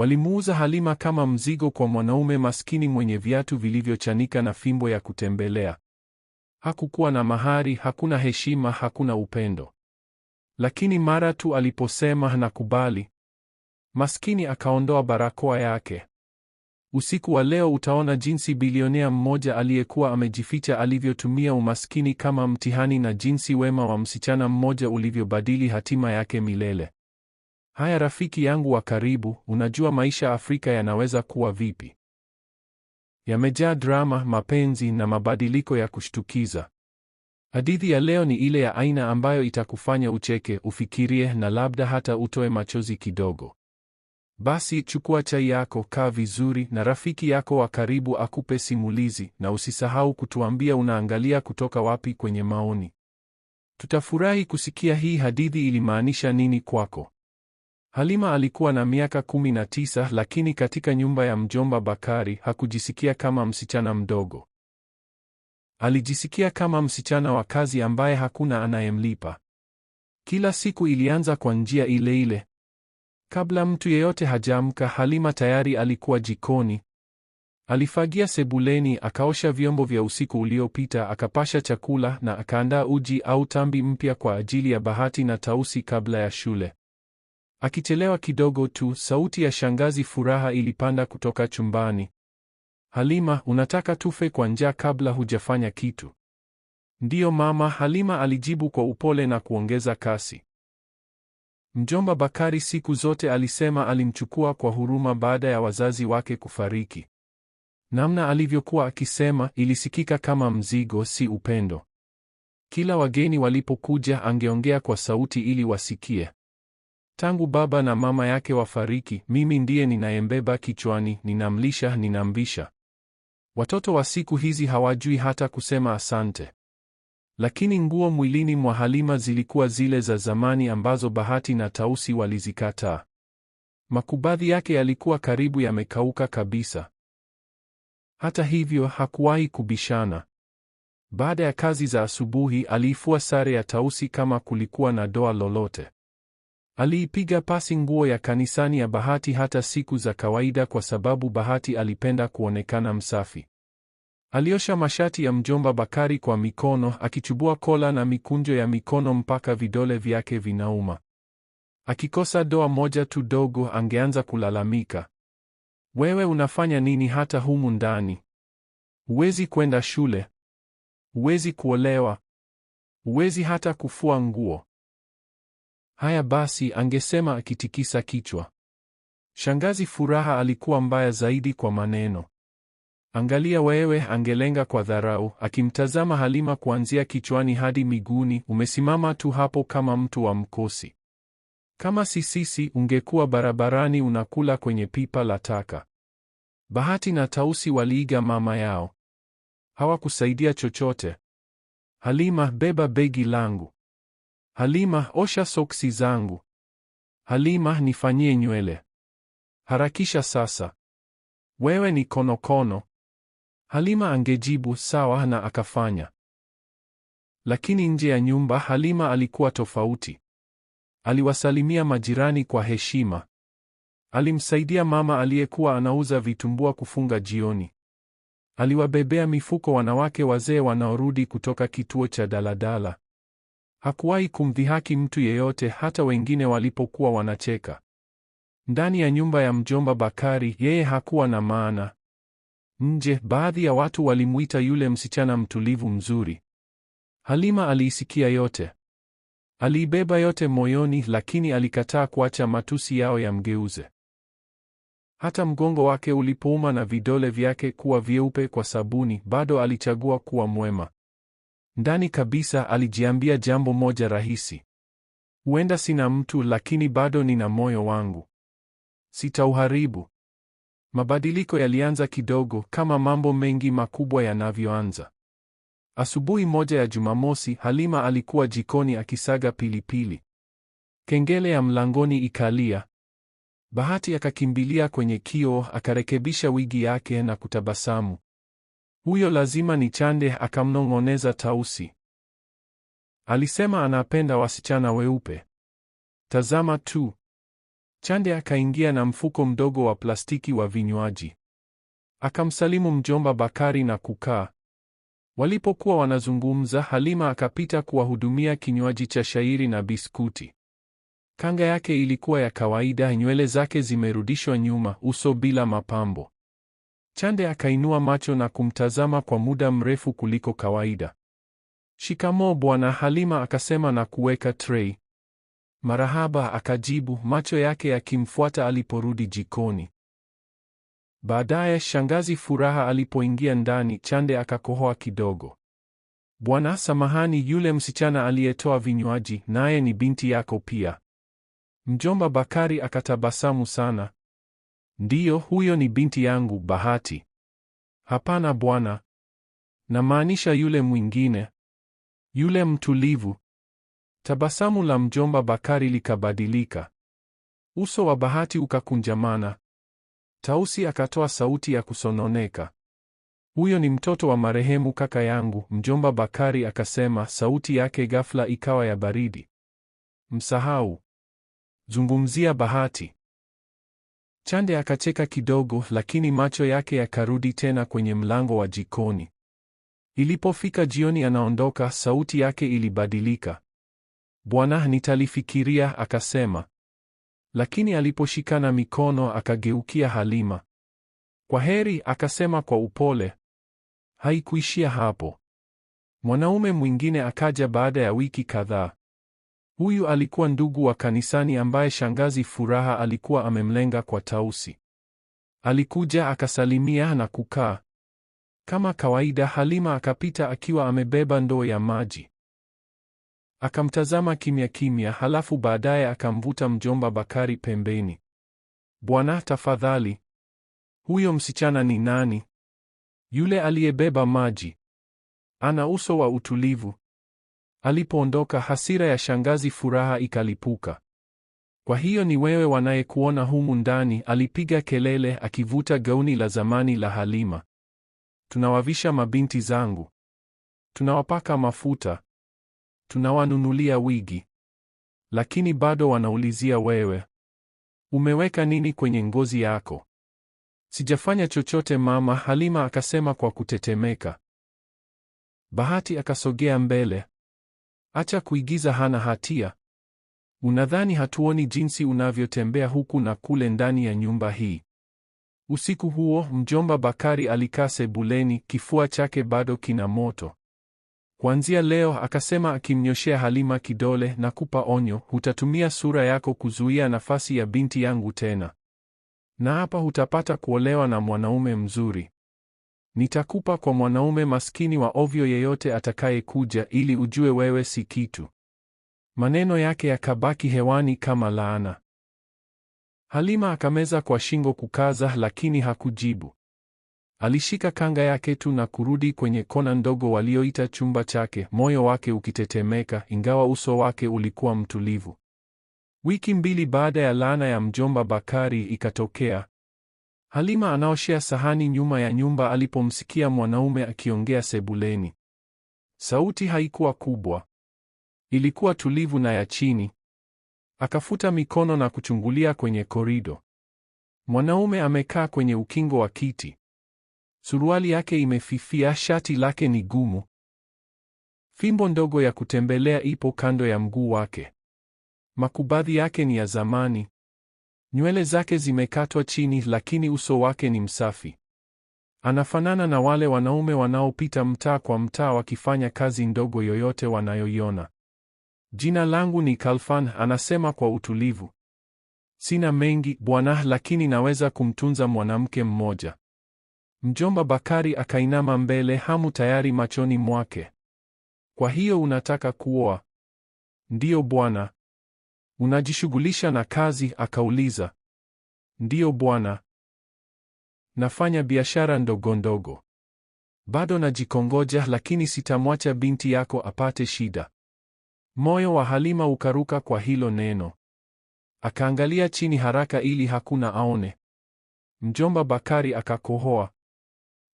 Walimuuza Halima kama mzigo kwa mwanaume maskini mwenye viatu vilivyochanika na fimbo ya kutembelea. Hakukuwa na mahari, hakuna heshima, hakuna upendo. Lakini mara tu aliposema nakubali, maskini akaondoa barakoa yake. Usiku wa leo utaona jinsi bilionea mmoja aliyekuwa amejificha alivyotumia umaskini kama mtihani na jinsi wema wa msichana mmoja ulivyobadili hatima yake milele. Haya rafiki yangu wa karibu, unajua maisha Afrika yanaweza kuwa vipi? Yamejaa drama, mapenzi na mabadiliko ya kushtukiza. Hadithi ya leo ni ile ya aina ambayo itakufanya ucheke, ufikirie na labda hata utoe machozi kidogo. Basi chukua chai yako, kaa vizuri na rafiki yako wa karibu akupe simulizi, na usisahau kutuambia unaangalia kutoka wapi kwenye maoni. Tutafurahi kusikia hii hadithi ilimaanisha nini kwako. Halima alikuwa na miaka 19, lakini katika nyumba ya mjomba Bakari hakujisikia kama msichana mdogo. Alijisikia kama msichana wa kazi ambaye hakuna anayemlipa. Kila siku ilianza kwa njia ile ile. Kabla mtu yeyote hajaamka, Halima tayari alikuwa jikoni. Alifagia sebuleni, akaosha vyombo vya usiku uliopita, akapasha chakula na akaandaa uji au tambi mpya kwa ajili ya Bahati na Tausi kabla ya shule. Akichelewa kidogo tu, sauti ya shangazi Furaha ilipanda kutoka chumbani. Halima, unataka tufe kwa njaa kabla hujafanya kitu? Ndiyo mama, Halima alijibu kwa upole na kuongeza kasi. Mjomba Bakari siku zote alisema alimchukua kwa huruma baada ya wazazi wake kufariki. Namna alivyokuwa akisema ilisikika kama mzigo, si upendo. Kila wageni walipokuja angeongea kwa sauti ili wasikie. Tangu baba na mama yake wafariki, mimi ndiye ninayembeba kichwani, ninamlisha, ninamvisha. Watoto wa siku hizi hawajui hata kusema asante. Lakini nguo mwilini mwa Halima zilikuwa zile za zamani ambazo Bahati na Tausi walizikataa. Makubadhi yake yalikuwa karibu yamekauka kabisa. Hata hivyo hakuwahi kubishana. Baada ya kazi za asubuhi, aliifua sare ya Tausi kama kulikuwa na doa lolote. Aliipiga pasi nguo ya kanisani ya Bahati hata siku za kawaida kwa sababu Bahati alipenda kuonekana msafi. Aliosha mashati ya mjomba Bakari kwa mikono, akichubua kola na mikunjo ya mikono mpaka vidole vyake vinauma. Akikosa doa moja tu dogo, angeanza kulalamika. Wewe unafanya nini hata humu ndani? Huwezi kwenda shule. Huwezi kuolewa. Huwezi hata kufua nguo. Haya basi, angesema akitikisa kichwa. Shangazi Furaha alikuwa mbaya zaidi kwa maneno. Angalia wewe, angelenga kwa dharau, akimtazama Halima kuanzia kichwani hadi miguuni. Umesimama tu hapo kama mtu wa mkosi. Kama sisi ungekuwa barabarani unakula kwenye pipa la taka. Bahati na Tausi waliiga mama yao. Hawakusaidia chochote. Halima, beba begi langu. Halima, osha soksi zangu. Halima, nifanyie nywele. Harakisha sasa. Wewe ni konokono. Halima angejibu sawa na akafanya. Lakini nje ya nyumba Halima alikuwa tofauti. Aliwasalimia majirani kwa heshima. Alimsaidia mama aliyekuwa anauza vitumbua kufunga jioni. Aliwabebea mifuko wanawake wazee wanaorudi kutoka kituo cha daladala. Hakuwahi kumdhihaki mtu yeyote, hata wengine walipokuwa wanacheka. Ndani ya nyumba ya mjomba Bakari, yeye hakuwa na maana. Nje, baadhi ya watu walimuita yule msichana mtulivu mzuri. Halima aliisikia yote. Aliibeba yote moyoni, lakini alikataa kuacha matusi yao yamgeuze. Hata mgongo wake ulipouma na vidole vyake kuwa vyeupe kwa sabuni, bado alichagua kuwa mwema. Ndani kabisa alijiambia jambo moja rahisi. Huenda sina mtu, lakini bado nina moyo wangu. Sitauharibu. Mabadiliko yalianza kidogo, kama mambo mengi makubwa yanavyoanza. Asubuhi moja ya Jumamosi, Halima alikuwa jikoni akisaga pilipili. Kengele ya mlangoni ikalia. Bahati akakimbilia kwenye kioo, akarekebisha wigi yake na kutabasamu. Huyo lazima ni Chande, akamnong'oneza Tausi. Alisema anapenda wasichana weupe. Tazama tu. Chande akaingia na mfuko mdogo wa plastiki wa vinywaji. Akamsalimu mjomba Bakari na kukaa. Walipokuwa wanazungumza, Halima akapita kuwahudumia kinywaji cha shairi na biskuti. Kanga yake ilikuwa ya kawaida, nywele zake zimerudishwa nyuma, uso bila mapambo. Chande akainua macho na kumtazama kwa muda mrefu kuliko kawaida. "Shikamoo bwana," Halima akasema na kuweka tray. "Marahaba," akajibu, macho yake yakimfuata aliporudi jikoni. Baadaye shangazi Furaha alipoingia ndani, Chande akakohoa kidogo. "Bwana, samahani, yule msichana aliyetoa vinywaji, naye ni binti yako pia?" Mjomba Bakari akatabasamu sana. "Ndiyo, huyo ni binti yangu Bahati." "Hapana bwana. Namaanisha yule mwingine. Yule mtulivu." Tabasamu la mjomba Bakari likabadilika. Uso wa Bahati ukakunjamana. Tausi akatoa sauti ya kusononeka. "Huyo ni mtoto wa marehemu kaka yangu," mjomba Bakari akasema, sauti yake ghafla ikawa ya baridi. "Msahau. Zungumzia Bahati." Chande akacheka kidogo, lakini macho yake yakarudi tena kwenye mlango wa jikoni. Ilipofika jioni anaondoka, sauti yake ilibadilika. "Bwana, nitalifikiria," akasema. Lakini aliposhikana mikono akageukia Halima. "Kwaheri," akasema kwa upole. Haikuishia hapo. Mwanaume mwingine akaja baada ya wiki kadhaa. Huyu alikuwa ndugu wa kanisani ambaye shangazi Furaha alikuwa amemlenga kwa tausi. Alikuja akasalimia na kukaa. Kama kawaida, Halima akapita akiwa amebeba ndoo ya maji. Akamtazama kimya kimya, halafu baadaye akamvuta mjomba Bakari pembeni. "Bwana, tafadhali. Huyo msichana ni nani? Yule aliyebeba maji. Ana uso wa utulivu." Alipoondoka, hasira ya shangazi Furaha ikalipuka. "Kwa hiyo ni wewe wanayekuona humu ndani?" alipiga kelele akivuta gauni la zamani la Halima. "Tunawavisha mabinti zangu. Tunawapaka mafuta. Tunawanunulia wigi. Lakini bado wanaulizia wewe. Umeweka nini kwenye ngozi yako?" "Sijafanya chochote mama," Halima akasema kwa kutetemeka. Bahati akasogea mbele. "Acha kuigiza hana hatia. Unadhani hatuoni jinsi unavyotembea huku na kule ndani ya nyumba hii?" Usiku huo mjomba Bakari alikaa sebuleni, kifua chake bado kina moto. "Kuanzia leo," akasema akimnyoshea Halima kidole, "nakupa onyo, hutatumia sura yako kuzuia nafasi ya binti yangu tena. Na hapa hutapata kuolewa na mwanaume mzuri. Nitakupa kwa mwanaume maskini wa ovyo yeyote atakayekuja, ili ujue wewe si kitu." Maneno yake yakabaki hewani kama laana. Halima akameza kwa shingo kukaza, lakini hakujibu. Alishika kanga yake tu na kurudi kwenye kona ndogo walioita chumba chake, moyo wake ukitetemeka, ingawa uso wake ulikuwa mtulivu. Wiki mbili baada ya laana ya mjomba Bakari ikatokea. Halima anaoshea sahani nyuma ya nyumba alipomsikia mwanaume akiongea sebuleni. Sauti haikuwa kubwa. Ilikuwa tulivu na ya chini. Akafuta mikono na kuchungulia kwenye korido. Mwanaume amekaa kwenye ukingo wa kiti. Suruali yake imefifia, shati lake ni gumu. Fimbo ndogo ya kutembelea ipo kando ya mguu wake. Makubadhi yake ni ya zamani. Nywele zake zimekatwa chini, lakini uso wake ni msafi. Anafanana na wale wanaume wanaopita mtaa kwa mtaa wakifanya kazi ndogo yoyote wanayoiona. "Jina langu ni Khalfan," anasema kwa utulivu. "Sina mengi bwana, lakini naweza kumtunza mwanamke mmoja." Mjomba Bakari akainama mbele, hamu tayari machoni mwake. "Kwa hiyo unataka kuoa?" "Ndiyo bwana." "Unajishughulisha na kazi?" akauliza. "Ndiyo bwana. Nafanya biashara ndogo ndogo. Bado najikongoja, lakini sitamwacha binti yako apate shida." Moyo wa Halima ukaruka kwa hilo neno. Akaangalia chini haraka ili hakuna aone. Mjomba Bakari akakohoa.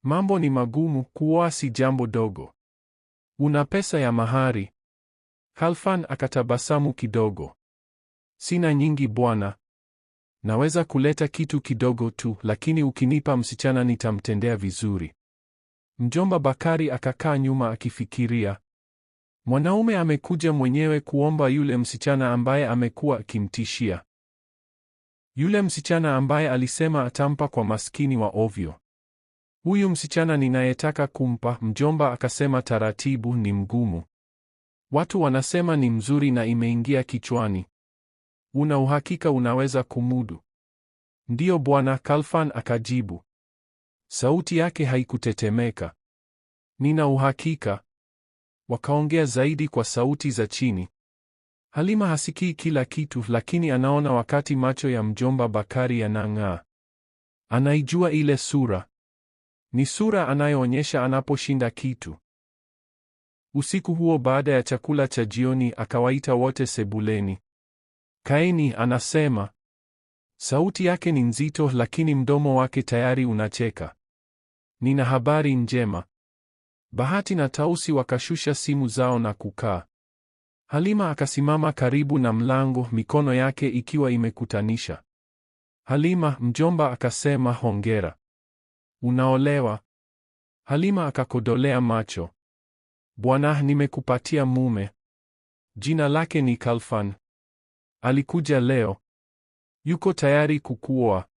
"Mambo ni magumu, kuoa si jambo dogo. Una pesa ya mahari?" Khalfan akatabasamu kidogo. "Sina nyingi bwana." Naweza kuleta kitu kidogo tu, lakini ukinipa msichana nitamtendea vizuri. Mjomba Bakari akakaa nyuma akifikiria. Mwanaume amekuja mwenyewe kuomba yule msichana ambaye amekuwa akimtishia. Yule msichana ambaye alisema atampa kwa maskini wa ovyo. Huyu msichana ninayetaka kumpa, mjomba akasema taratibu, ni mgumu. Watu wanasema ni mzuri na imeingia kichwani. Una uhakika unaweza kumudu? Ndiyo bwana, Khalfan akajibu. Sauti yake haikutetemeka. Nina uhakika. Wakaongea zaidi kwa sauti za chini. Halima hasikii kila kitu, lakini anaona wakati macho ya mjomba Bakari yanang'aa. Anaijua ile sura. Ni sura anayoonyesha anaposhinda kitu. Usiku huo baada ya chakula cha jioni akawaita wote sebuleni. Kaeni, anasema. Sauti yake ni nzito lakini mdomo wake tayari unacheka. Nina habari njema. Bahati na Tausi wakashusha simu zao na kukaa. Halima akasimama karibu na mlango, mikono yake ikiwa imekutanisha. Halima, mjomba akasema, hongera. Unaolewa? Halima akakodolea macho. Bwana, nimekupatia mume. Jina lake ni Khalfan. Alikuja leo. Yuko tayari kukuoa.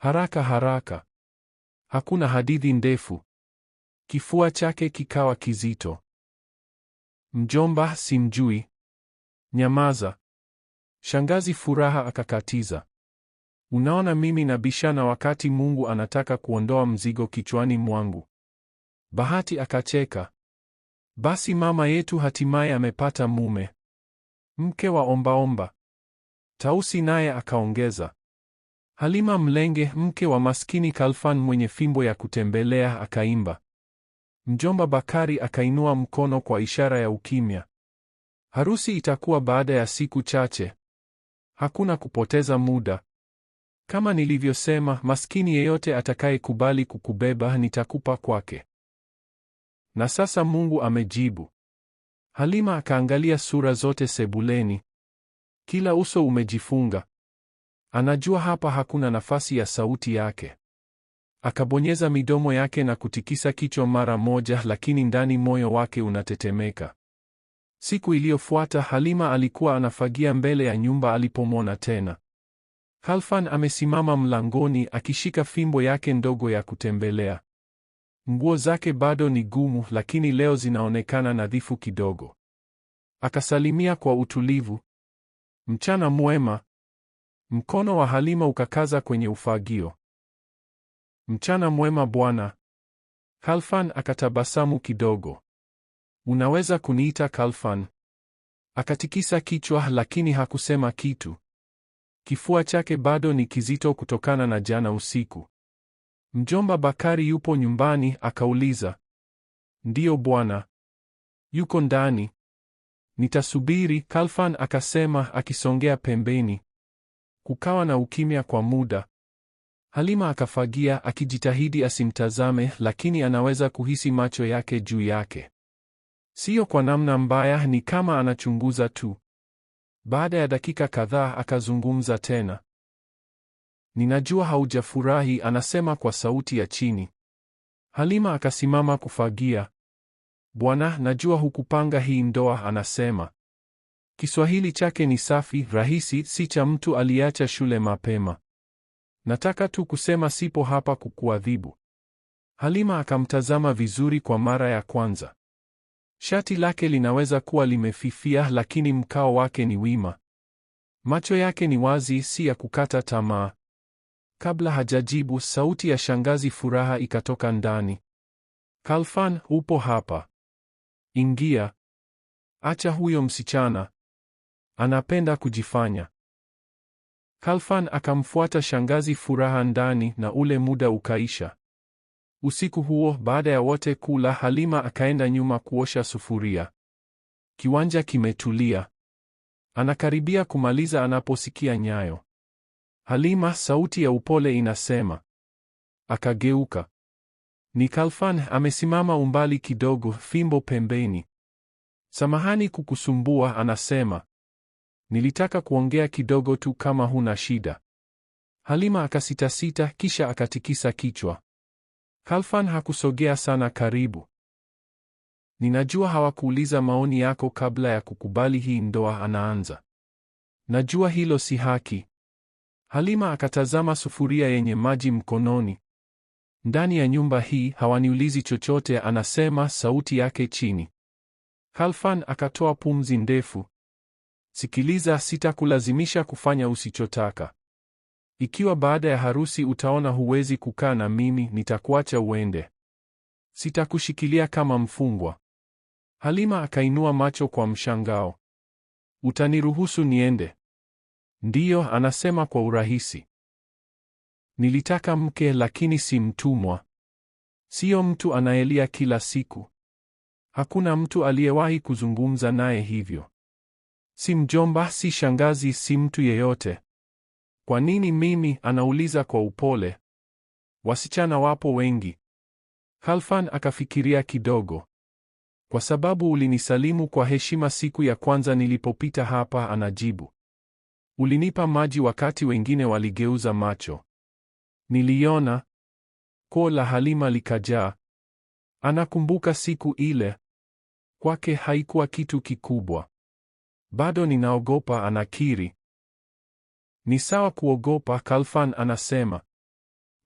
Haraka haraka. Hakuna hadithi ndefu. Kifua chake kikawa kizito. Mjomba, simjui. Nyamaza. Shangazi Furaha akakatiza. Unaona mimi nabishana wakati Mungu anataka kuondoa mzigo kichwani mwangu. Bahati akacheka. Basi mama yetu hatimaye amepata mume. Mke wa ombaomba. Tausi naye akaongeza. Halima Mlenge, mke wa maskini Khalfan mwenye fimbo ya kutembelea, akaimba. Mjomba Bakari akainua mkono kwa ishara ya ukimya. Harusi itakuwa baada ya siku chache. Hakuna kupoteza muda. Kama nilivyosema, maskini yeyote atakayekubali kukubeba nitakupa kwake. Na sasa Mungu amejibu. Halima akaangalia sura zote sebuleni. Kila uso umejifunga. Anajua hapa hakuna nafasi ya sauti yake. Akabonyeza midomo yake na kutikisa kichwa mara moja, lakini ndani moyo wake unatetemeka. Siku iliyofuata Halima alikuwa anafagia mbele ya nyumba alipomwona tena. Khalfan amesimama mlangoni akishika fimbo yake ndogo ya kutembelea. Nguo zake bado ni gumu, lakini leo zinaonekana nadhifu kidogo. Akasalimia kwa utulivu. Mchana mwema. Mkono wa Halima ukakaza kwenye ufagio. Mchana mwema bwana. Khalfan akatabasamu kidogo. Unaweza kuniita Khalfan. Akatikisa kichwa lakini hakusema kitu. Kifua chake bado ni kizito kutokana na jana usiku. Mjomba Bakari yupo nyumbani? Akauliza. Ndiyo bwana. Yuko ndani. Nitasubiri, Khalfan akasema akisongea pembeni. Kukawa na ukimya kwa muda. Halima akafagia akijitahidi asimtazame, lakini anaweza kuhisi macho yake juu yake. Sio kwa namna mbaya, ni kama anachunguza tu. Baada ya dakika kadhaa akazungumza tena. Ninajua haujafurahi, anasema kwa sauti ya chini. Halima akasimama kufagia. Bwana, najua hukupanga hii ndoa, anasema. Kiswahili chake ni safi, rahisi, si cha mtu aliacha shule mapema. Nataka tu kusema sipo hapa kukuadhibu. Halima akamtazama vizuri kwa mara ya kwanza. Shati lake linaweza kuwa limefifia, lakini mkao wake ni wima. Macho yake ni wazi, si ya kukata tamaa. Kabla hajajibu, sauti ya shangazi Furaha ikatoka ndani. Khalfan, upo hapa? Ingia. Acha huyo msichana. Anapenda kujifanya. Khalfan akamfuata shangazi Furaha ndani na ule muda ukaisha. Usiku huo baada ya wote kula, Halima akaenda nyuma kuosha sufuria. Kiwanja kimetulia. Anakaribia kumaliza anaposikia nyayo. Halima, sauti ya upole inasema. Akageuka. Ni Khalfan amesimama umbali kidogo, fimbo pembeni. Samahani kukusumbua, anasema. Nilitaka kuongea kidogo tu kama huna shida. Halima akasitasita, kisha akatikisa kichwa. Khalfan hakusogea sana karibu. Ninajua hawakuuliza maoni yako kabla ya kukubali hii ndoa, anaanza. Najua hilo si haki. Halima akatazama sufuria yenye maji mkononi. Ndani ya nyumba hii hawaniulizi chochote, anasema, sauti yake chini. Khalfan akatoa pumzi ndefu. Sikiliza, sitakulazimisha kufanya usichotaka. Ikiwa baada ya harusi utaona huwezi kukaa na mimi, nitakuacha uende. Sitakushikilia kama mfungwa. Halima akainua macho kwa mshangao. Utaniruhusu niende? Ndiyo, anasema kwa urahisi. Nilitaka mke, lakini si mtumwa. Sio mtu anayelia kila siku. Hakuna mtu aliyewahi kuzungumza naye hivyo. Si mjomba, si shangazi, si mtu yeyote. Kwa nini mimi? Anauliza kwa upole. Wasichana wapo wengi. Khalfan akafikiria kidogo. Kwa sababu ulinisalimu kwa heshima siku ya kwanza nilipopita hapa, anajibu. Ulinipa maji wakati wengine waligeuza macho. Niliona. Koo la Halima likajaa. Anakumbuka siku ile. Kwake haikuwa kitu kikubwa. Bado ninaogopa, anakiri. Ni sawa kuogopa, Khalfan anasema.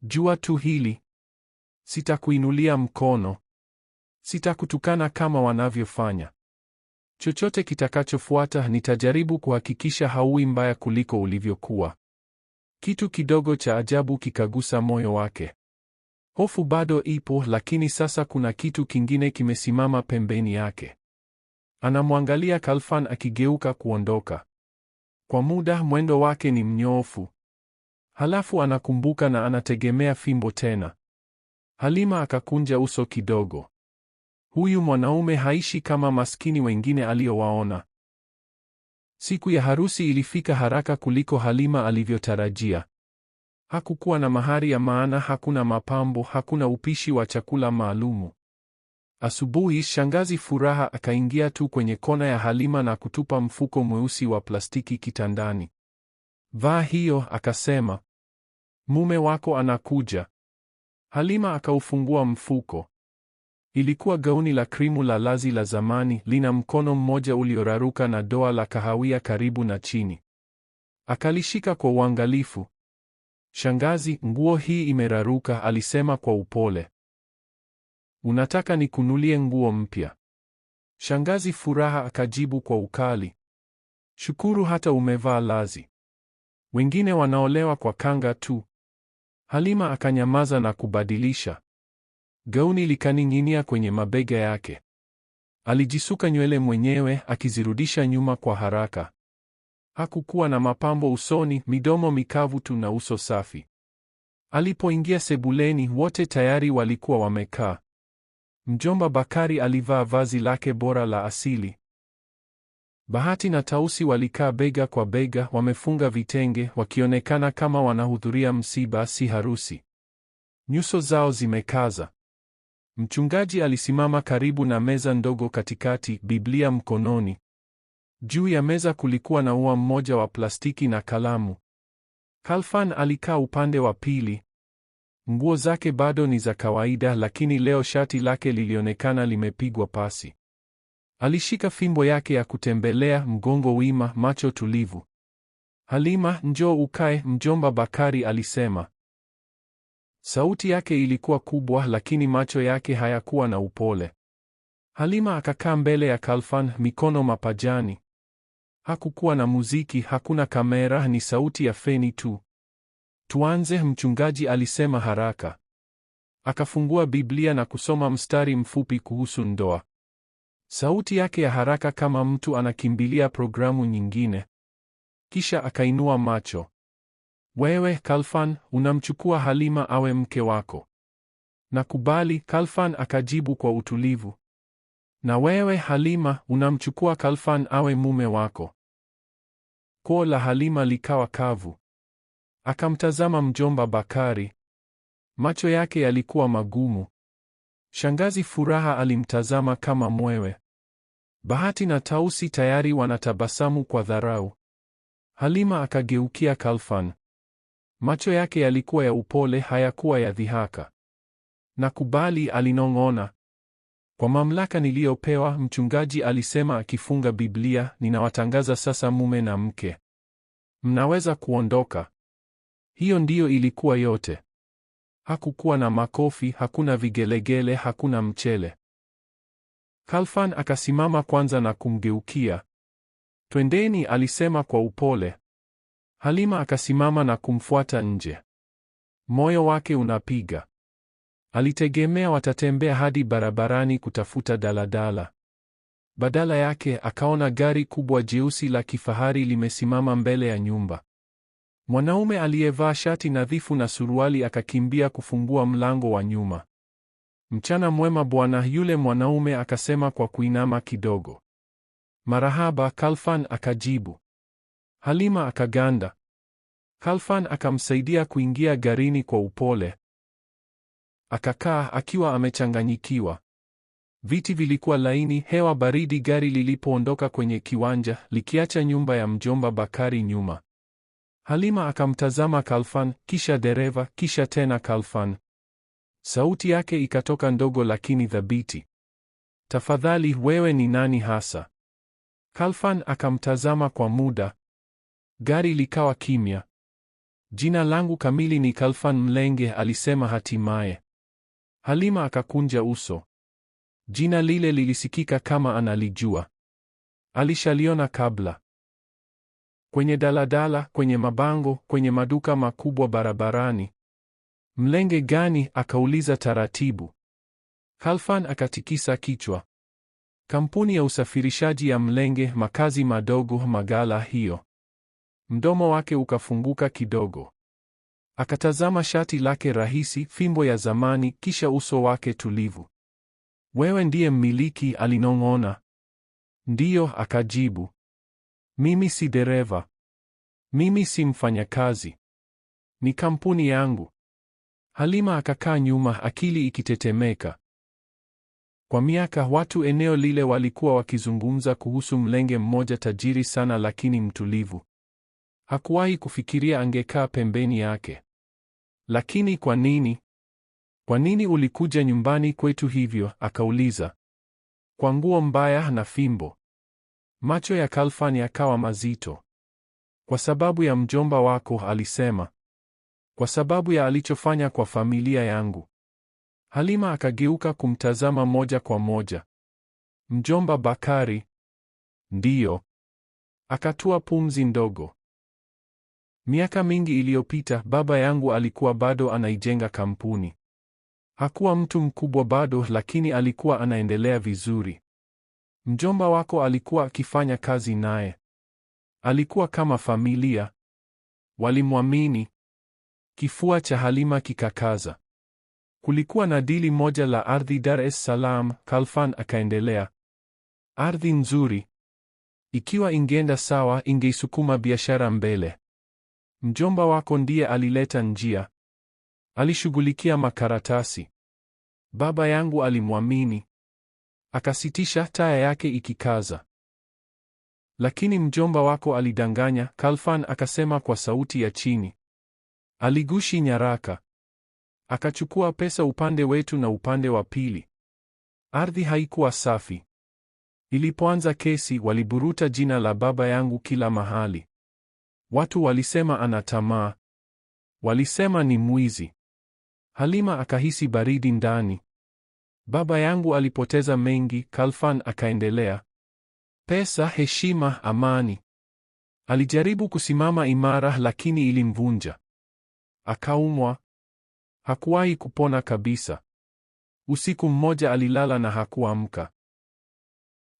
Jua tu hili. Sitakuinulia mkono. Sitakutukana kama wanavyofanya. Chochote kitakachofuata nitajaribu kuhakikisha hauwi mbaya kuliko ulivyokuwa. Kitu kidogo cha ajabu kikagusa moyo wake. Hofu bado ipo, lakini sasa kuna kitu kingine kimesimama pembeni yake. Anamwangalia Khalfan akigeuka kuondoka. Kwa muda mwendo wake ni mnyoofu. Halafu anakumbuka na anategemea fimbo tena. Halima akakunja uso kidogo. Huyu mwanaume haishi kama maskini wengine aliowaona. Siku ya harusi ilifika haraka kuliko Halima alivyotarajia. Hakukuwa na mahari ya maana, hakuna mapambo, hakuna upishi wa chakula maalumu. Asubuhi shangazi Furaha akaingia tu kwenye kona ya Halima na kutupa mfuko mweusi wa plastiki kitandani. Vaa hiyo, akasema. Mume wako anakuja. Halima akaufungua mfuko. Ilikuwa gauni la krimu la lazi la zamani, lina mkono mmoja ulioraruka na doa la kahawia karibu na chini. Akalishika kwa uangalifu. Shangazi, nguo hii imeraruka, alisema kwa upole. Unataka nikunulie nguo mpya? Shangazi Furaha akajibu kwa ukali. Shukuru hata umevaa lazi. Wengine wanaolewa kwa kanga tu. Halima akanyamaza na kubadilisha. Gauni likaning'inia kwenye mabega yake. Alijisuka nywele mwenyewe, akizirudisha nyuma kwa haraka. Hakukuwa na mapambo usoni, midomo mikavu tu na uso safi. Alipoingia sebuleni, wote tayari walikuwa wamekaa. Mjomba Bakari alivaa vazi lake bora la asili. Bahati na Tausi walikaa bega kwa bega, wamefunga vitenge, wakionekana kama wanahudhuria msiba, si harusi. Nyuso zao zimekaza. Mchungaji alisimama karibu na meza ndogo katikati, Biblia mkononi. Juu ya meza kulikuwa na ua mmoja wa plastiki na kalamu. Khalfan alikaa upande wa pili. Nguo zake bado ni za kawaida, lakini leo shati lake lilionekana limepigwa pasi. Alishika fimbo yake ya kutembelea, mgongo wima, macho tulivu. Halima, njoo ukae, mjomba Bakari alisema. Sauti yake ilikuwa kubwa, lakini macho yake hayakuwa na upole. Halima akakaa mbele ya Khalfan, mikono mapajani. Hakukuwa na muziki, hakuna kamera, ni sauti ya feni tu. Tuanze, mchungaji alisema haraka. Akafungua Biblia na kusoma mstari mfupi kuhusu ndoa. Sauti yake ya haraka kama mtu anakimbilia programu nyingine. Kisha akainua macho. Wewe, Khalfan, unamchukua Halima awe mke wako? Nakubali, Khalfan akajibu kwa utulivu. Na wewe, Halima, unamchukua Khalfan awe mume wako? Koo la Halima likawa kavu. Akamtazama mjomba Bakari. Macho yake yalikuwa magumu. Shangazi Furaha alimtazama kama mwewe. Bahati na Tausi tayari wanatabasamu kwa dharau. Halima akageukia Khalfan. Macho yake yalikuwa ya upole, hayakuwa ya dhihaka. Nakubali, alinong'ona. Kwa mamlaka niliyopewa, mchungaji alisema akifunga Biblia, ninawatangaza sasa mume na mke. Mnaweza kuondoka. Hiyo ndiyo ilikuwa yote. Hakukuwa na makofi, hakuna vigelegele, hakuna mchele. Khalfan akasimama kwanza na kumgeukia. Twendeni, alisema kwa upole. Halima akasimama na kumfuata nje. Moyo wake unapiga. Alitegemea watatembea hadi barabarani kutafuta daladala. Badala yake akaona gari kubwa jeusi la kifahari limesimama mbele ya nyumba. Mwanaume aliyevaa shati nadhifu na suruali akakimbia kufungua mlango wa nyuma. Mchana mwema bwana, yule mwanaume akasema kwa kuinama kidogo. Marahaba, Khalfan akajibu. Halima akaganda. Khalfan akamsaidia kuingia garini kwa upole. Akakaa akiwa amechanganyikiwa. Viti vilikuwa laini, hewa baridi gari lilipoondoka kwenye kiwanja, likiacha nyumba ya mjomba Bakari nyuma. Halima akamtazama Khalfan, kisha dereva, kisha tena Khalfan. Sauti yake ikatoka ndogo lakini thabiti. Tafadhali, wewe ni nani hasa? Khalfan akamtazama kwa muda. Gari likawa kimya. Jina langu kamili ni Khalfan Mlenge, alisema hatimaye. Halima akakunja uso. Jina lile lilisikika kama analijua. Alishaliona kabla. Kwenye daladala, kwenye mabango, kwenye maduka makubwa barabarani. Mlenge gani? Akauliza taratibu. Khalfan akatikisa kichwa. Kampuni ya usafirishaji ya Mlenge, makazi madogo, magala hiyo. Mdomo wake ukafunguka kidogo. Akatazama shati lake rahisi, fimbo ya zamani, kisha uso wake tulivu. Wewe ndiye mmiliki? Alinong'ona. Ndiyo, akajibu. Mimi si dereva. Mimi si mfanyakazi. Ni kampuni yangu. Halima akakaa nyuma, akili ikitetemeka. Kwa miaka watu eneo lile walikuwa wakizungumza kuhusu Mlenge mmoja tajiri sana lakini mtulivu. Hakuwahi kufikiria angekaa pembeni yake. Lakini kwa nini? Kwa nini ulikuja nyumbani kwetu hivyo? Akauliza. Kwa nguo mbaya na fimbo. Macho ya Khalfan yakawa mazito. Kwa sababu ya mjomba wako, alisema. Kwa sababu ya alichofanya kwa familia yangu. Halima akageuka kumtazama moja kwa moja. Mjomba Bakari? Ndiyo. Akatua pumzi ndogo. Miaka mingi iliyopita, baba yangu alikuwa bado anaijenga kampuni. Hakuwa mtu mkubwa bado, lakini alikuwa anaendelea vizuri. Mjomba wako alikuwa akifanya kazi naye. Alikuwa kama familia. Walimwamini. Kifua cha Halima kikakaza. Kulikuwa na dili moja la ardhi Dar es Salaam, Khalfan akaendelea. Ardhi nzuri. Ikiwa ingeenda sawa, ingeisukuma biashara mbele. Mjomba wako ndiye alileta njia. Alishughulikia makaratasi. Baba yangu alimwamini. Akasitisha, taya yake ikikaza. Lakini mjomba wako alidanganya, Khalfan akasema kwa sauti ya chini. Aligushi nyaraka. Akachukua pesa upande wetu na upande wa pili. Ardhi haikuwa safi. Ilipoanza kesi, waliburuta jina la baba yangu kila mahali. Watu walisema ana tamaa. Walisema ni mwizi. Halima akahisi baridi ndani. Baba yangu alipoteza mengi, Khalfan akaendelea. Pesa, heshima, amani. Alijaribu kusimama imara lakini ilimvunja. Akaumwa. Hakuwahi kupona kabisa. Usiku mmoja alilala na hakuamka.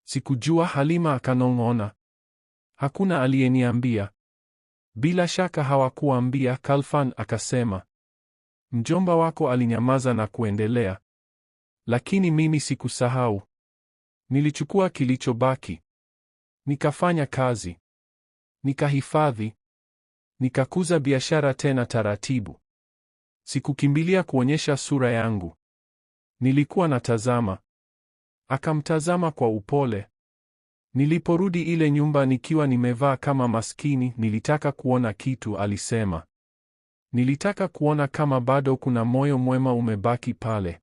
Sikujua, Halima akanong'ona. Hakuna aliyeniambia. Bila shaka hawakuambia, Khalfan akasema. Mjomba wako alinyamaza na kuendelea. Lakini mimi sikusahau. Nilichukua kilichobaki. Nikafanya kazi. Nikahifadhi. Nikakuza biashara tena taratibu. Sikukimbilia kuonyesha sura yangu. Nilikuwa natazama. Akamtazama kwa upole. Niliporudi ile nyumba nikiwa nimevaa kama maskini, nilitaka kuona kitu, alisema. Nilitaka kuona kama bado kuna moyo mwema umebaki pale.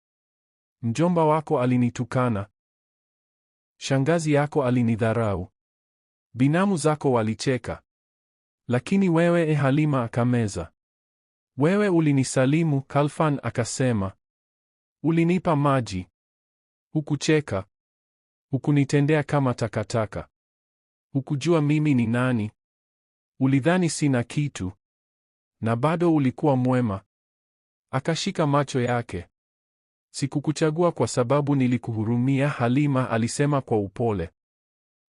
Mjomba wako alinitukana. Shangazi yako alinidharau. Binamu zako walicheka. Lakini wewe, Halima akameza. Wewe ulinisalimu, Khalfan akasema. Ulinipa maji. Hukucheka. Hukunitendea kama takataka. Hukujua mimi ni nani. Ulidhani sina kitu. Na bado ulikuwa mwema. Akashika macho yake. Sikukuchagua kwa sababu nilikuhurumia, Halima alisema kwa upole.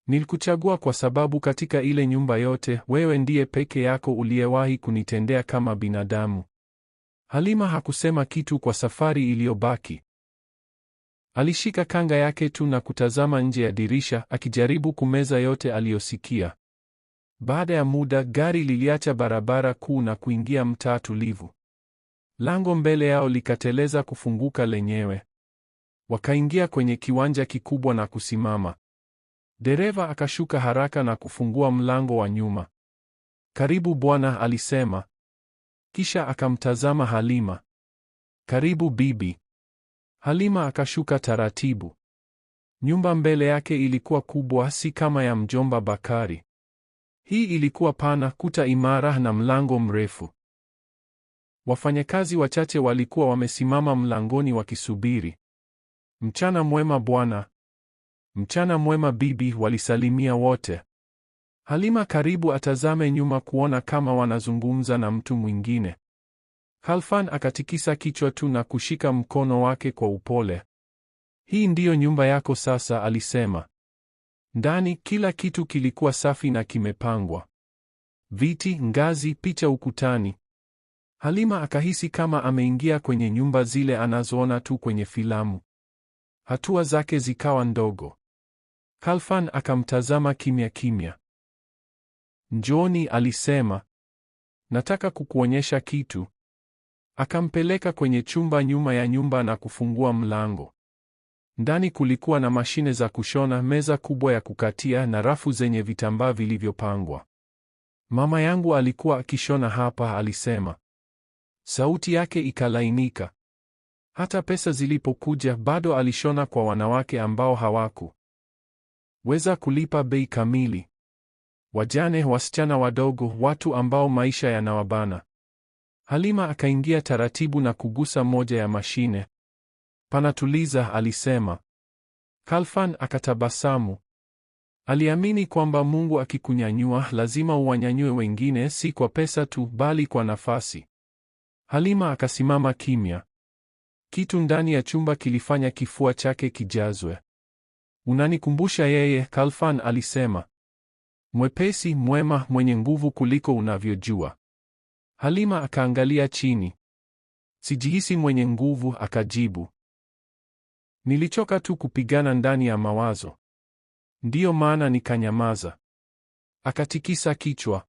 Nilikuchagua kwa sababu katika ile nyumba yote, wewe ndiye peke yako uliyewahi kunitendea kama binadamu. Halima hakusema kitu kwa safari iliyobaki. Alishika kanga yake tu na kutazama nje ya dirisha, akijaribu kumeza yote aliyosikia. Baada ya muda, gari liliacha barabara kuu na kuingia mtaa tulivu. Lango mbele yao likateleza kufunguka lenyewe. Wakaingia kwenye kiwanja kikubwa na kusimama. Dereva akashuka haraka na kufungua mlango wa nyuma. Karibu bwana, alisema. Kisha akamtazama Halima. Karibu bibi. Halima akashuka taratibu. Nyumba mbele yake ilikuwa kubwa, si kama ya mjomba Bakari. Hii ilikuwa pana, kuta imara na mlango mrefu. Wafanyakazi wachache walikuwa wamesimama mlangoni wakisubiri. Mchana mwema bwana. Mchana mwema bibi, walisalimia wote. Halima karibu atazame nyuma kuona kama wanazungumza na mtu mwingine. Khalfan akatikisa kichwa tu na kushika mkono wake kwa upole. Hii ndiyo nyumba yako sasa, alisema. Ndani kila kitu kilikuwa safi na kimepangwa. Viti, ngazi, picha ukutani. Halima akahisi kama ameingia kwenye nyumba zile anazoona tu kwenye filamu. Hatua zake zikawa ndogo. Khalfan akamtazama kimya kimya. Njooni, alisema. Nataka kukuonyesha kitu. Akampeleka kwenye chumba nyuma ya nyumba na kufungua mlango. Ndani kulikuwa na mashine za kushona, meza kubwa ya kukatia na rafu zenye vitambaa vilivyopangwa. Mama yangu alikuwa akishona hapa, alisema. Sauti yake ikalainika. Hata pesa zilipokuja bado alishona kwa wanawake ambao weza kulipa bei kamili. Wajane, wasichana wadogo, watu ambao maisha yanawabana. Halima akaingia taratibu na kugusa moja ya mashine. Panatuliza, alisema. Khalfan akatabasamu. Aliamini kwamba Mungu akikunyanyua lazima uwanyanyue wengine, si kwa pesa tu bali kwa nafasi. Halima akasimama kimya. Kitu ndani ya chumba kilifanya kifua chake kijazwe. Unanikumbusha yeye, Khalfan alisema. Mwepesi, mwema, mwenye nguvu kuliko unavyojua. Halima akaangalia chini. Sijihisi mwenye nguvu, akajibu. Nilichoka tu kupigana ndani ya mawazo. Ndiyo maana nikanyamaza. Akatikisa kichwa.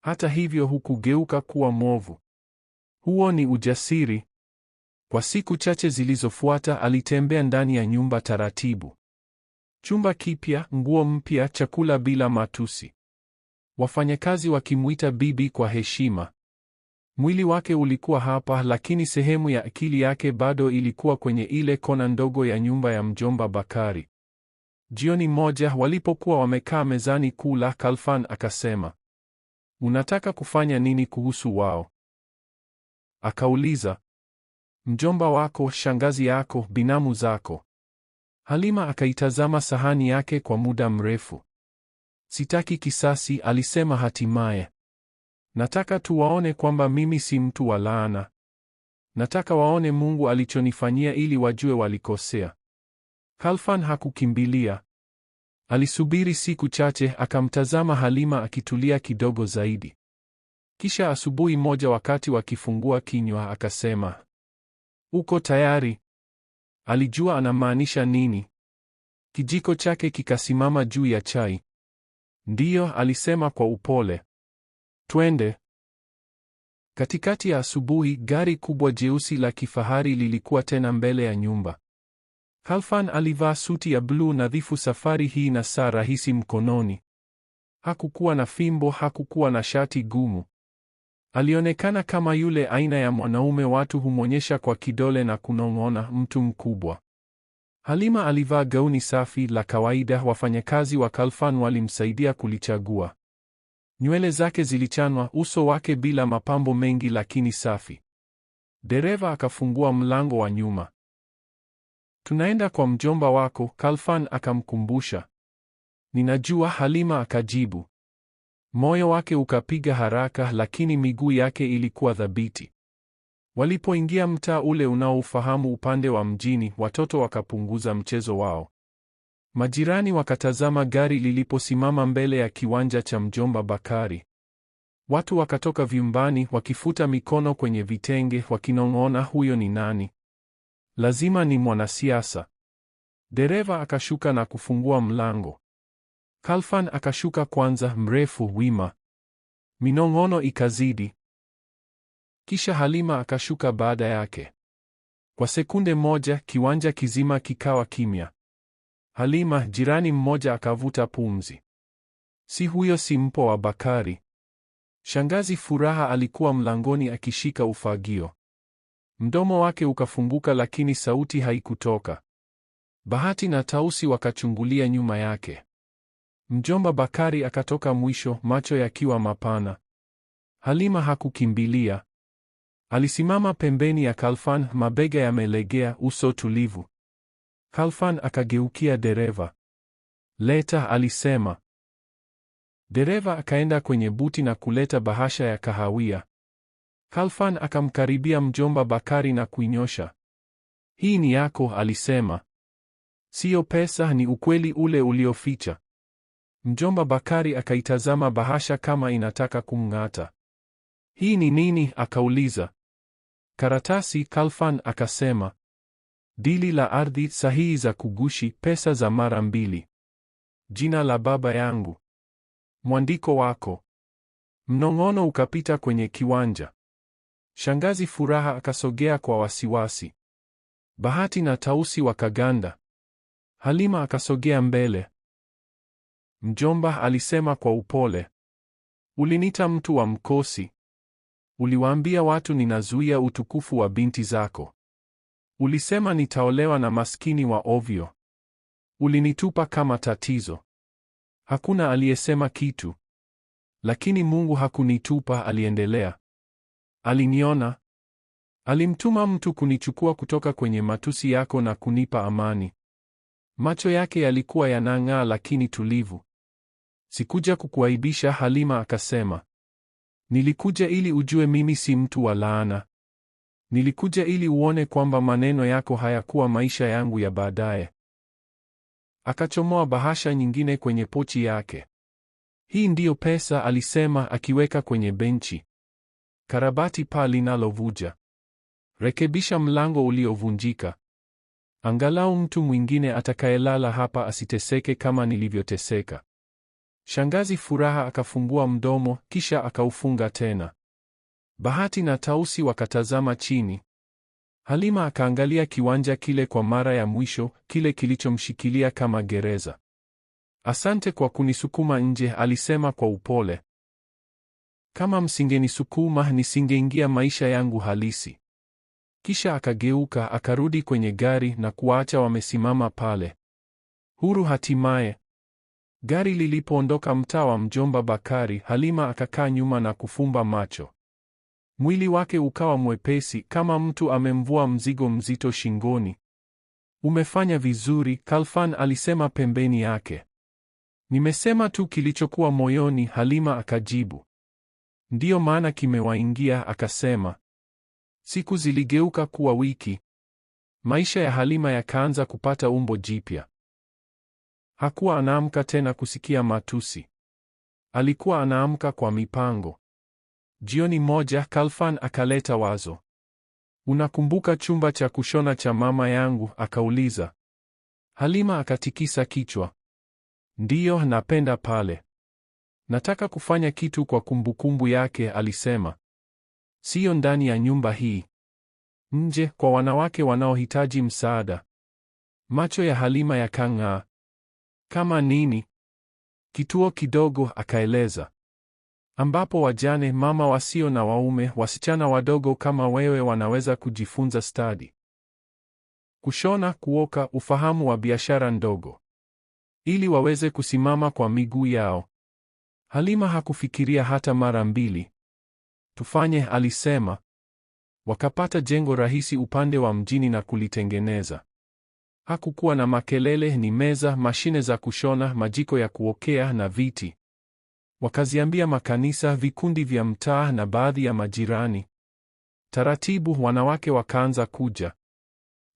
Hata hivyo hukugeuka kuwa mwovu. Huo ni ujasiri. Kwa siku chache zilizofuata alitembea ndani ya nyumba taratibu. Chumba kipya, nguo mpya, chakula bila matusi. Wafanyakazi wakimuita bibi kwa heshima. Mwili wake ulikuwa hapa, lakini sehemu ya akili yake bado ilikuwa kwenye ile kona ndogo ya nyumba ya mjomba Bakari. Jioni moja walipokuwa wamekaa mezani kula, Khalfan akasema, unataka kufanya nini kuhusu wao? Akauliza, mjomba wako, shangazi yako, binamu zako. Halima akaitazama sahani yake kwa muda mrefu. Sitaki kisasi, alisema hatimaye. Nataka tu waone kwamba mimi si mtu wa laana. Nataka waone Mungu alichonifanyia ili wajue walikosea. Khalfan hakukimbilia. Alisubiri siku chache, akamtazama Halima akitulia kidogo zaidi. Kisha asubuhi moja wakati wakifungua kinywa akasema, uko tayari? Alijua anamaanisha nini. Kijiko chake kikasimama juu ya chai. Ndiyo, alisema kwa upole. Twende. Katikati ya asubuhi, gari kubwa jeusi la kifahari lilikuwa tena mbele ya nyumba. Khalfan alivaa suti ya bluu nadhifu safari hii na saa rahisi mkononi. Hakukuwa na fimbo, hakukuwa na shati gumu. Alionekana kama yule aina ya mwanaume watu humwonyesha kwa kidole na kunong'ona, mtu mkubwa. Halima alivaa gauni safi la kawaida. Wafanyakazi wa Khalfan walimsaidia kulichagua. Nywele zake zilichanwa, uso wake bila mapambo mengi lakini safi. Dereva akafungua mlango wa nyuma. Tunaenda kwa mjomba wako, Khalfan akamkumbusha. Ninajua, Halima akajibu. Moyo wake ukapiga haraka, lakini miguu yake ilikuwa thabiti. Walipoingia mtaa ule unaoufahamu upande wa mjini, watoto wakapunguza mchezo wao. Majirani wakatazama gari liliposimama mbele ya kiwanja cha mjomba Bakari. Watu wakatoka vyumbani wakifuta mikono kwenye vitenge, wakinong'ona, huyo ni nani? Lazima ni mwanasiasa. Dereva akashuka na kufungua mlango. Khalfan akashuka kwanza, mrefu, wima. Minong'ono ikazidi. Kisha Halima akashuka baada yake. Kwa sekunde moja, kiwanja kizima kikawa kimya. Halima, jirani mmoja akavuta pumzi. Si huyo si mpo wa Bakari? Shangazi Furaha alikuwa mlangoni akishika ufagio. Mdomo wake ukafunguka lakini sauti haikutoka. Bahati na Tausi wakachungulia nyuma yake. Mjomba Bakari akatoka mwisho, macho yakiwa mapana. Halima hakukimbilia. Alisimama pembeni ya Khalfan, mabega yamelegea, uso tulivu. Khalfan akageukia dereva. Leta, alisema. Dereva akaenda kwenye buti na kuleta bahasha ya kahawia. Khalfan akamkaribia mjomba Bakari na kuinyosha. Hii ni yako, alisema. Siyo pesa, ni ukweli ule ulioficha. Mjomba Bakari akaitazama bahasha kama inataka kumng'ata. Hii ni nini? Akauliza. Karatasi, Khalfan akasema. Dili la ardhi, sahihi za kugushi, pesa za mara 2. Jina la baba yangu. Mwandiko wako. Mnong'ono ukapita kwenye kiwanja. Shangazi Furaha akasogea kwa wasiwasi. Bahati na Tausi wakaganda. Halima akasogea mbele. Mjomba, alisema kwa upole. Ulinita mtu wa mkosi. Uliwaambia watu ninazuia utukufu wa binti zako. Ulisema nitaolewa na maskini wa ovyo. Ulinitupa kama tatizo. Hakuna aliyesema kitu. Lakini Mungu hakunitupa, aliendelea. Aliniona. Alimtuma mtu kunichukua kutoka kwenye matusi yako na kunipa amani. Macho yake yalikuwa yanang'aa lakini tulivu. Sikuja kukuaibisha, Halima akasema. Nilikuja ili ujue mimi si mtu wa laana. Nilikuja ili uone kwamba maneno yako hayakuwa maisha yangu ya baadaye. Akachomoa bahasha nyingine kwenye pochi yake. Hii ndiyo pesa, alisema akiweka kwenye benchi. Karabati paa linalovuja. Rekebisha mlango uliovunjika. Angalau mtu mwingine atakayelala hapa asiteseke kama nilivyoteseka. Shangazi Furaha akafungua mdomo, kisha akaufunga tena. Bahati na Tausi wakatazama chini. Halima akaangalia kiwanja kile kwa mara ya mwisho, kile kilichomshikilia kama gereza. Asante kwa kunisukuma nje, alisema kwa upole. Kama msingenisukuma nisingeingia maisha yangu halisi. Kisha akageuka, akarudi kwenye gari na kuwaacha wamesimama pale. Huru hatimaye. Gari lilipoondoka mtaa wa mjomba Bakari, Halima akakaa nyuma na kufumba macho. Mwili wake ukawa mwepesi kama mtu amemvua mzigo mzito shingoni. Umefanya vizuri, Khalfan alisema pembeni yake. Nimesema tu kilichokuwa moyoni, Halima akajibu. Ndiyo maana kimewaingia, akasema. Siku ziligeuka kuwa wiki. Maisha ya Halima yakaanza kupata umbo jipya. Hakuwa anaamka tena kusikia matusi. Alikuwa anaamka kwa mipango. Jioni moja Khalfan akaleta wazo. Unakumbuka chumba cha kushona cha mama yangu? Akauliza. Halima akatikisa kichwa. Ndiyo, napenda pale. Nataka kufanya kitu kwa kumbukumbu yake, alisema. Siyo ndani ya nyumba hii. Nje, kwa wanawake wanaohitaji msaada. Macho ya Halima yakang'aa. Kama nini? Kituo kidogo, akaeleza. ambapo wajane, mama wasio na waume, wasichana wadogo kama wewe wanaweza kujifunza stadi: kushona, kuoka, ufahamu wa biashara ndogo, ili waweze kusimama kwa miguu yao. Halima hakufikiria hata mara mbili. Tufanye, alisema. Wakapata jengo rahisi upande wa mjini na kulitengeneza. Hakukuwa na makelele, ni meza, mashine za kushona, majiko ya kuokea na viti. Wakaziambia makanisa, vikundi vya mtaa na baadhi ya majirani. Taratibu wanawake wakaanza kuja.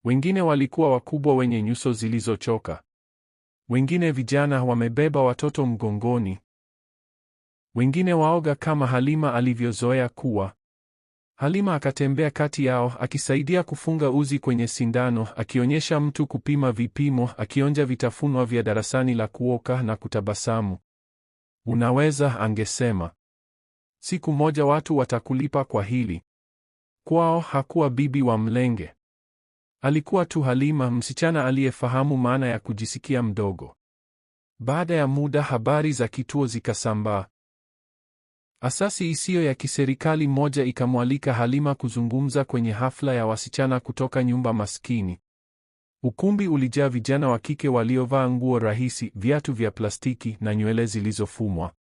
Wengine walikuwa wakubwa wenye nyuso zilizochoka. Wengine vijana wamebeba watoto mgongoni. Wengine waoga kama Halima alivyozoea kuwa. Halima akatembea kati yao akisaidia kufunga uzi kwenye sindano, akionyesha mtu kupima vipimo, akionja vitafunwa vya darasani la kuoka na kutabasamu. Unaweza, angesema. Siku moja watu watakulipa kwa hili. Kwao hakuwa bibi wa mlenge. Alikuwa tu Halima, msichana aliyefahamu maana ya kujisikia mdogo. Baada ya muda habari za kituo zikasambaa. Asasi isiyo ya kiserikali moja ikamwalika Halima kuzungumza kwenye hafla ya wasichana kutoka nyumba maskini. Ukumbi ulijaa vijana wa kike waliovaa nguo rahisi, viatu vya plastiki na nywele zilizofumwa.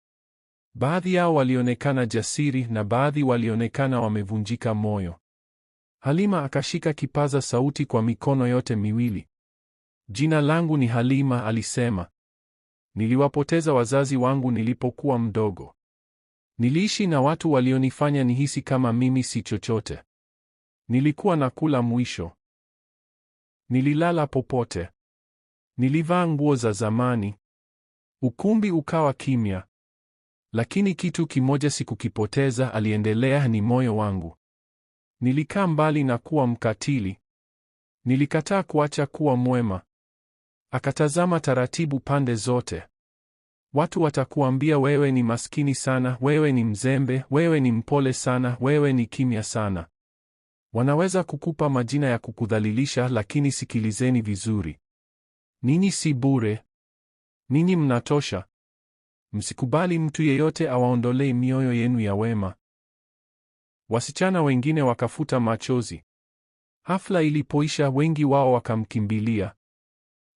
Baadhi yao walionekana jasiri na baadhi walionekana wamevunjika moyo. Halima akashika kipaza sauti kwa mikono yote miwili. Jina langu ni Halima, alisema. Niliwapoteza wazazi wangu nilipokuwa mdogo. Niliishi na watu walionifanya nihisi kama mimi si chochote. Nilikuwa nakula mwisho. Nililala popote. Nilivaa nguo za zamani. Ukumbi ukawa kimya. Lakini kitu kimoja sikukipoteza, aliendelea, ni moyo wangu. Nilikaa mbali na kuwa mkatili. Nilikataa kuacha kuwa mwema. Akatazama taratibu pande zote. Watu watakuambia wewe ni maskini sana, wewe ni mzembe, wewe ni mpole sana, wewe ni kimya sana. Wanaweza kukupa majina ya kukudhalilisha, lakini sikilizeni vizuri. Ninyi si bure. Ninyi mnatosha. Msikubali mtu yeyote awaondolee mioyo yenu ya wema. Wasichana wengine wakafuta machozi. Hafla ilipoisha, wengi wao wakamkimbilia.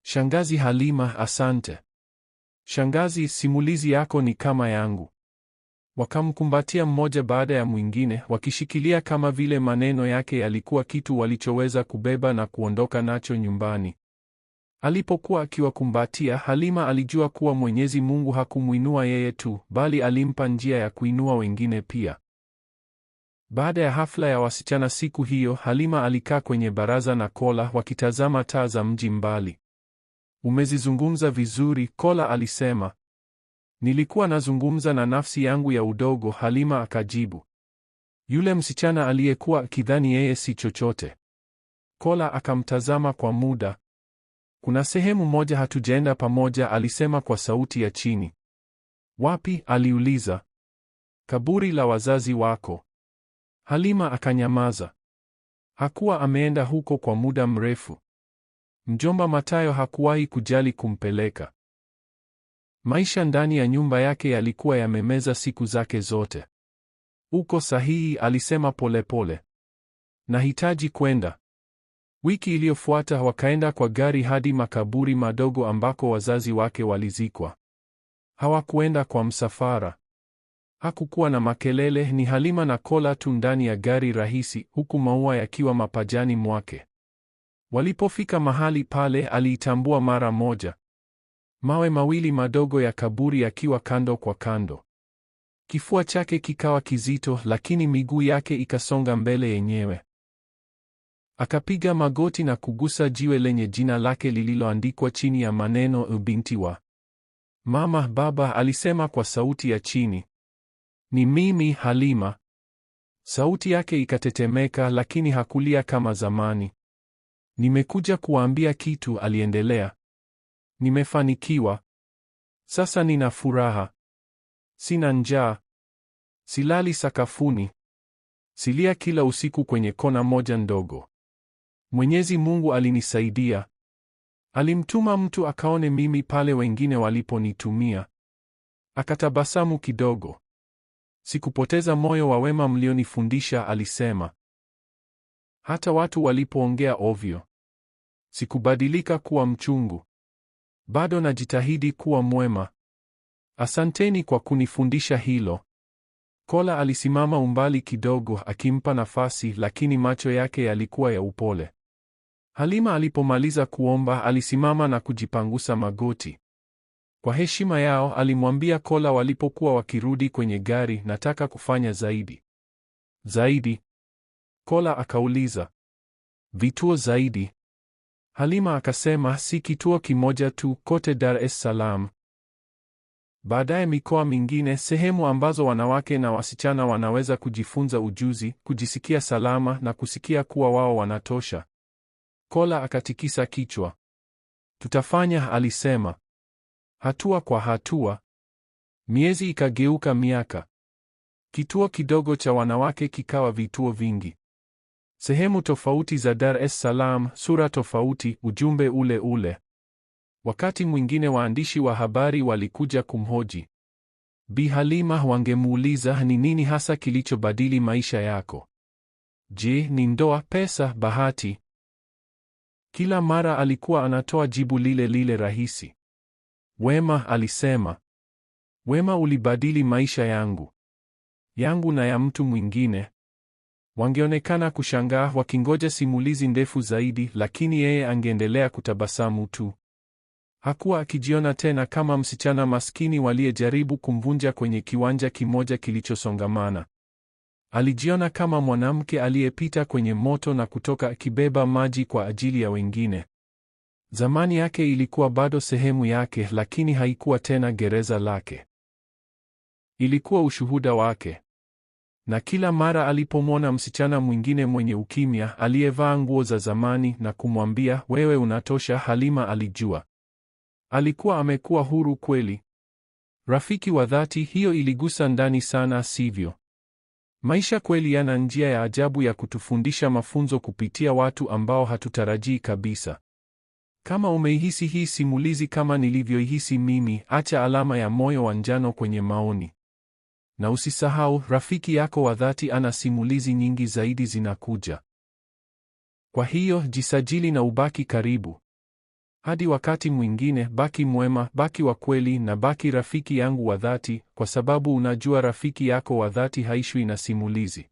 Shangazi Halima, asante. Shangazi, simulizi yako ni kama yangu. Wakamkumbatia mmoja baada ya mwingine, wakishikilia kama vile maneno yake yalikuwa kitu walichoweza kubeba na kuondoka nacho nyumbani. Alipokuwa akiwakumbatia, Halima alijua kuwa Mwenyezi Mungu hakumwinua yeye tu, bali alimpa njia ya kuinua wengine pia. Baada ya hafla ya wasichana siku hiyo, Halima alikaa kwenye baraza na Kola wakitazama taa za mji mbali. Umezizungumza vizuri, Kola alisema. Nilikuwa nazungumza na nafsi yangu ya udogo, Halima akajibu. Yule msichana aliyekuwa akidhani yeye si chochote. Kola akamtazama kwa muda. Kuna sehemu moja hatujaenda pamoja, alisema kwa sauti ya chini. Wapi? aliuliza. Kaburi la wazazi wako. Halima akanyamaza. Hakuwa ameenda huko kwa muda mrefu. Mjomba Matayo hakuwahi kujali kumpeleka. Maisha ndani ya nyumba yake yalikuwa yamemeza siku zake zote. Uko sahihi, alisema polepole. Nahitaji kwenda. Wiki iliyofuata wakaenda kwa gari hadi makaburi madogo ambako wazazi wake walizikwa. Hawakuenda kwa msafara. Hakukuwa na makelele, ni Halima na Kola tu ndani ya gari rahisi, huku maua yakiwa mapajani mwake. Walipofika mahali pale, aliitambua mara moja. Mawe mawili madogo ya kaburi yakiwa kando kwa kando. Kifua chake kikawa kizito, lakini miguu yake ikasonga mbele yenyewe. Akapiga magoti na kugusa jiwe lenye jina lake lililoandikwa chini ya maneno, binti wa mama, baba, alisema kwa sauti ya chini. Ni mimi, Halima. Sauti yake ikatetemeka, lakini hakulia kama zamani. Nimekuja kuwaambia kitu, aliendelea. Nimefanikiwa. Sasa nina furaha. Sina njaa. Silali sakafuni. Silia kila usiku kwenye kona moja ndogo. Mwenyezi Mungu alinisaidia. Alimtuma mtu akaone mimi pale wengine waliponitumia. Akatabasamu kidogo. Sikupoteza moyo wa wema mlionifundisha, alisema. Hata watu walipoongea ovyo. Sikubadilika kuwa mchungu. Bado najitahidi kuwa mwema. Asanteni kwa kunifundisha hilo. Kola alisimama umbali kidogo akimpa nafasi, lakini macho yake yalikuwa ya upole. Halima alipomaliza kuomba alisimama na kujipangusa magoti. Kwa heshima yao alimwambia Kola walipokuwa wakirudi kwenye gari, nataka kufanya zaidi. Zaidi? Kola akauliza. Vituo zaidi? Halima akasema si kituo kimoja tu, kote Dar es Salaam. Baadaye mikoa mingine, sehemu ambazo wanawake na wasichana wanaweza kujifunza ujuzi, kujisikia salama na kusikia kuwa wao wanatosha. Kola akatikisa kichwa. Tutafanya, alisema. Hatua kwa hatua. Miezi ikageuka miaka. Kituo kidogo cha wanawake kikawa vituo vingi. Sehemu tofauti za Dar es Salaam, sura tofauti, ujumbe ule ule. Wakati mwingine waandishi wa habari walikuja kumhoji Bi Halima, wangemuuliza ni nini hasa kilichobadili maisha yako? Je, ni ndoa, pesa, bahati? Kila mara alikuwa anatoa jibu lile lile rahisi. Wema, alisema. Wema ulibadili maisha yangu na ya mtu mwingine. Wangeonekana kushangaa wakingoja simulizi ndefu zaidi, lakini yeye angeendelea kutabasamu tu. Hakuwa akijiona tena kama msichana maskini waliyejaribu kumvunja kwenye kiwanja kimoja kilichosongamana. Alijiona kama mwanamke aliyepita kwenye moto na kutoka akibeba maji kwa ajili ya wengine. Zamani yake ilikuwa bado sehemu yake, lakini haikuwa tena gereza lake. Ilikuwa ushuhuda wake. Na kila mara alipomwona msichana mwingine mwenye ukimya, aliyevaa nguo za zamani na kumwambia, wewe unatosha, Halima alijua alikuwa amekuwa huru kweli. Rafiki wa dhati, hiyo iligusa ndani sana, sivyo? Maisha kweli yana njia ya ajabu ya kutufundisha mafunzo kupitia watu ambao hatutarajii kabisa. Kama umeihisi hii simulizi kama nilivyoihisi mimi, acha alama ya moyo wa njano kwenye maoni. Na usisahau, rafiki yako wa dhati ana simulizi nyingi zaidi zinakuja. Kwa hiyo, jisajili na ubaki karibu. Hadi wakati mwingine, baki mwema, baki wa kweli na baki rafiki yangu wa dhati, kwa sababu unajua rafiki yako wa dhati haishwi na simulizi.